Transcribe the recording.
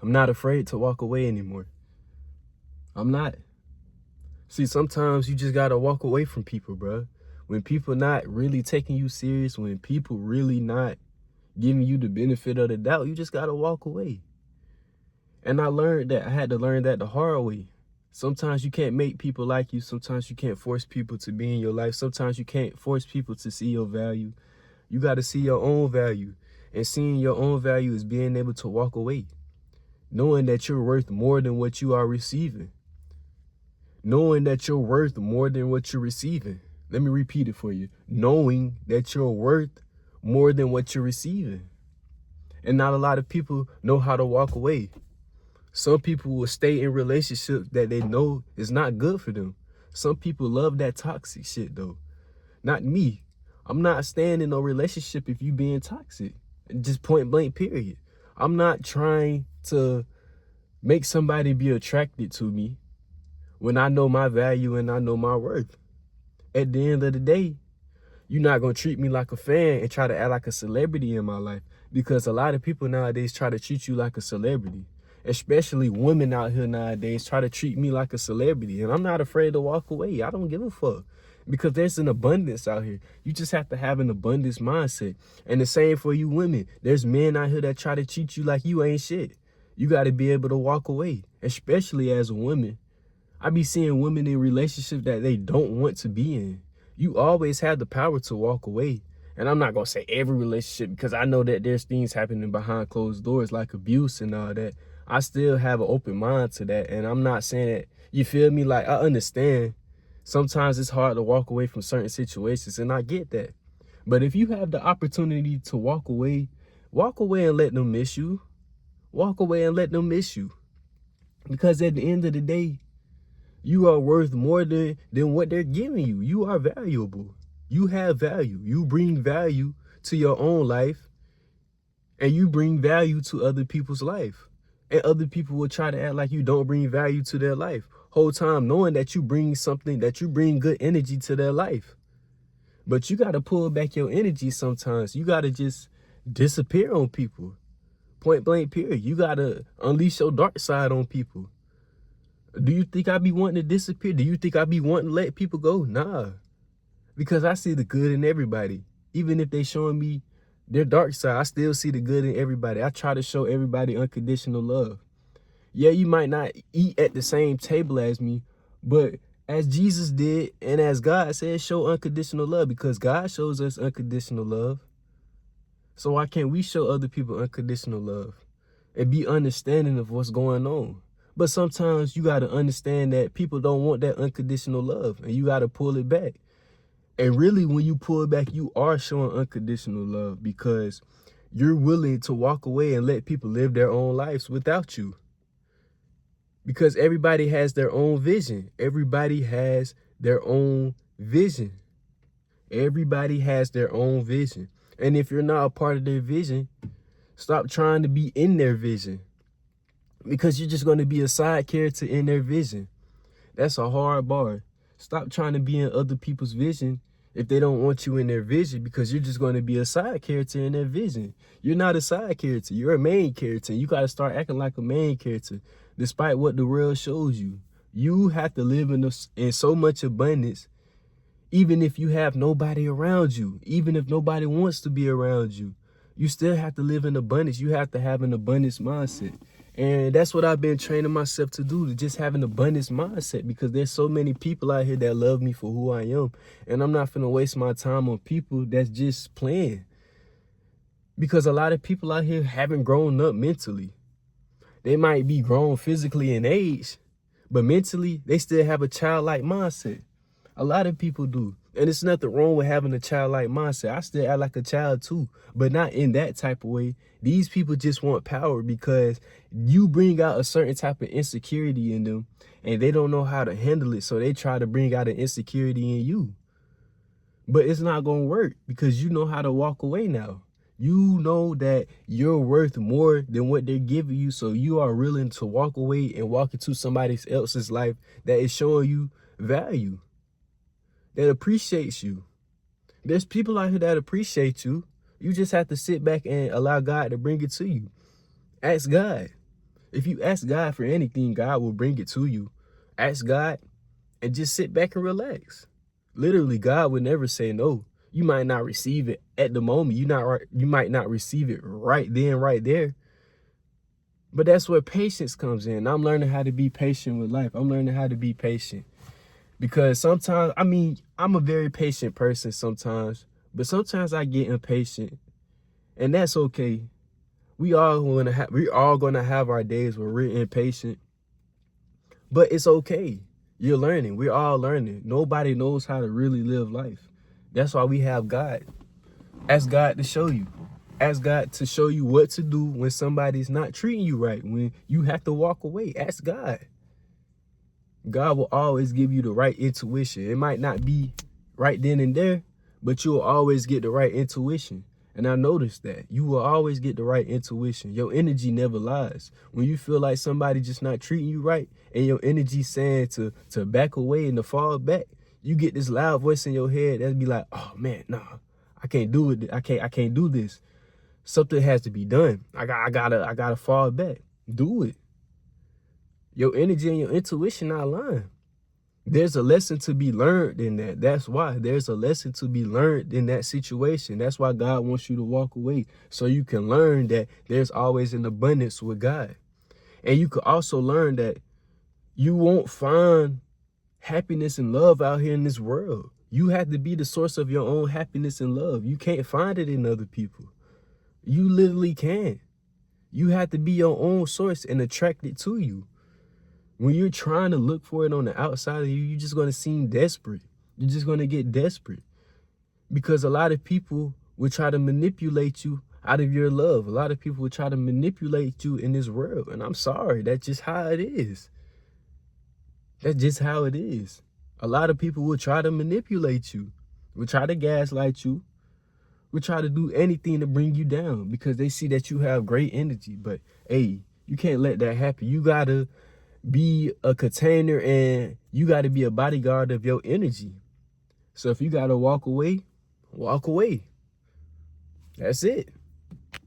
I'm not afraid to walk away anymore. I'm not. See, sometimes you just gotta walk away from people, bro. When people not really taking you serious, when people really not giving you the benefit of the doubt, you just gotta walk away. And I learned that. I had to learn that the hard way. Sometimes you can't make people like you. Sometimes you can't force people to be in your life. Sometimes you can't force people to see your value. You got to see your own value. And seeing your own value is being able to walk away. Knowing that you're worth more than what you are receiving. Knowing that you're worth more than what you're receiving. Let me repeat it for you. Knowing that you're worth more than what you're receiving. And not a lot of people know how to walk away. Some people will stay in relationships that they know is not good for them. Some people love that toxic shit though. Not me. I'm not staying in no relationship if you being toxic. Just point blank period. I'm not trying to make somebody be attracted to me when I know my value and I know my worth. At the end of the day, you're not going to treat me like a fan and try to act like a celebrity in my life, because a lot of people nowadays try to treat you like a celebrity. Especially women out here nowadays try to treat me like a celebrity, and I'm not afraid to walk away. I don't give a fuck, because there's an abundance out here. You just have to have an abundance mindset. And the same for you women. There's men out here that try to treat you like you ain't shit. You got to be able to walk away, especially as a woman. I be seeing women in relationships that they don't want to be in. You always have the power to walk away. And I'm not going to say every relationship, because I know that there's things happening behind closed doors like abuse and all that. I still have an open mind to that. And I'm not saying that, you feel me? Like, I understand sometimes it's hard to walk away from certain situations, and I get that. But if you have the opportunity to walk away and let them miss you. Walk away and let them miss you. Because at the end of the day, you are worth more than what they're giving you. You are valuable. You have value. You bring value to your own life, and you bring value to other people's life. And other people will try to act like you don't bring value to their life. Whole time knowing that you bring something, that you bring good energy to their life. But you got to pull back your energy sometimes. You got to just disappear on people. Point blank period. You got to unleash your dark side on people. Do you think I be wanting to disappear? Do you think I be wanting to let people go? Nah. Because I see the good in everybody. Even if they showing me their dark side, I still see the good in everybody. I try to show everybody unconditional love. Yeah, you might not eat at the same table as me, but as Jesus did and as God said, show unconditional love, because God shows us unconditional love. So why can't we show other people unconditional love and be understanding of what's going on? But sometimes you got to understand that people don't want that unconditional love, and you got to pull it back. And really, when you pull back, you are showing unconditional love, because you're willing to walk away and let people live their own lives without you. Because everybody has their own vision. Everybody has their own vision. Everybody has their own vision. And if you're not a part of their vision, stop trying to be in their vision, because you're just going to be a side character in their vision. That's a hard bar. Stop trying to be in other people's vision if they don't want you in their vision, because you're just going to be a side character in their vision. You're not a side character. You're a main character. You got to start acting like a main character, despite what the world shows you. You have to live in so much abundance, even if you have nobody around you, even if nobody wants to be around you. You still have to live in abundance. You have to have an abundance mindset. And that's what I've been training myself to do, to just have an abundance mindset, because there's so many people out here that love me for who I am. And I'm not finna waste my time on people that's just playing. Because a lot of people out here haven't grown up mentally. They might be grown physically in age, but mentally, they still have a childlike mindset. A lot of people do. And it's nothing wrong with having a childlike mindset. I still act like a child too, but not in that type of way. These people just want power because you bring out a certain type of insecurity in them, and they don't know how to handle it. So they try to bring out an insecurity in you. But it's not going to work, because you know how to walk away now. You know that you're worth more than what they're giving you. So you are willing to walk away and walk into somebody else's life that is showing you value, that appreciates you. There's people out here that appreciate you. You just have to sit back and allow God to bring it to you. Ask God. If you ask God for anything, God will bring it to you. Ask God and just sit back and relax. Literally, God would never say no. You might not receive it at the moment. You might not receive it right then, right there. But that's where patience comes in. I'm learning how to be patient with life. I'm learning how to be patient. Because sometimes, I mean, I'm a very patient person sometimes, but sometimes I get impatient. And that's okay. We're all gonna have our days where we're impatient. But it's okay. You're learning. We're all learning. Nobody knows how to really live life. That's why we have God. Ask God to show you. Ask God to show you what to do when somebody's not treating you right, when you have to walk away. Ask God. God will always give you the right intuition. It might not be right then and there, but you'll always get the right intuition. And I noticed that you will always get the right intuition. Your energy never lies. When you feel like somebody just not treating you right and your energy saying to back away and to fall back, you get this loud voice in your head that be like, oh man, nah, I can't do it. I can't do this. Something has to be done. I gotta fall back. Do it. Your energy and your intuition not lying. There's a lesson to be learned in that. That's why there's a lesson to be learned in that situation. That's why God wants you to walk away, so you can learn that there's always an abundance with God. And you could also learn that you won't find happiness and love out here in this world. You have to be the source of your own happiness and love. You can't find it in other people. You literally can't. You have to be your own source and attract it to you. When you're trying to look for it on the outside of you, you're just going to seem desperate. You're just going to get desperate. Because a lot of people will try to manipulate you out of your love. A lot of people will try to manipulate you in this world. And I'm sorry, that's just how it is. That's just how it is. A lot of people will try to manipulate you, will try to gaslight you, will try to do anything to bring you down because they see that you have great energy. But hey, you can't let that happen. You got to be a container and you got to be a bodyguard of your energy. So if you got to walk away, walk away. That's it.